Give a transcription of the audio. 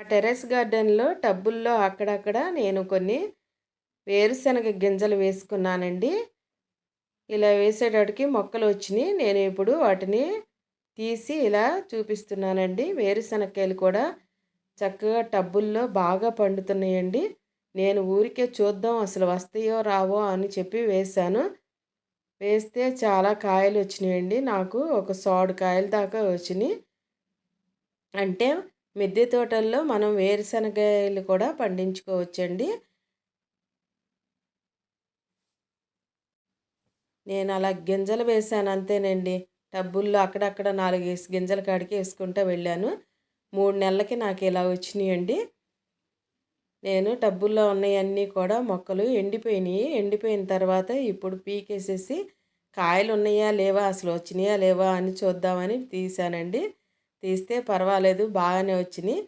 Terrace గార్డెన్‌లో టబ్బుల్లో అక్కడక్కడ నేను కొన్ని వేరుశనగ గింజలు వేసుకున్నానండి. ఇలా వేసేటటికి మొక్కలొచ్చినియి. నేను ఇప్పుడు వాటిని తీసి ఇలా చూపిస్తున్నానండి. వేరుశనక్కాయలు కూడా చక్కగా టబ్బుల్లో బాగా పండుతున్నాయండి. నేను ఊరికే చూద్దాం అసలు వస్తాయో రావో అని చెప్పి వేశాను. వేస్తే చాలా కాయలొచ్చినియండి. నాకు ఒక సోడు కాయల దాకా వచ్చినియి. అంటే మిద్దె తోటల్లో మనం వేరుశనగాయలు కూడా పండించుకోవచ్చండి. నేను అలా గింజలు వేశాను అంతేనండి. టబ్బుల్లో అక్కడక్కడ 4 గింజల కాడికి ఏసుకుంటా వెళ్ళాను. 3 నెలలకి నాకు ఇలా వచ్చినియండి. నేను టబ్బుల్లో ఉన్నయన్నీ కూడా మొక్కలు ఎండిపోయినియి. ఎండిపోయిన తర్వాత ఇప్పుడు పీకేసేసి కాయలున్నయా లేవా అసలు వచ్చినయా లేవా అని చూద్దామని తీశానండి. తీస్తే పర్వాలేదు బాగానే వచ్చినియి.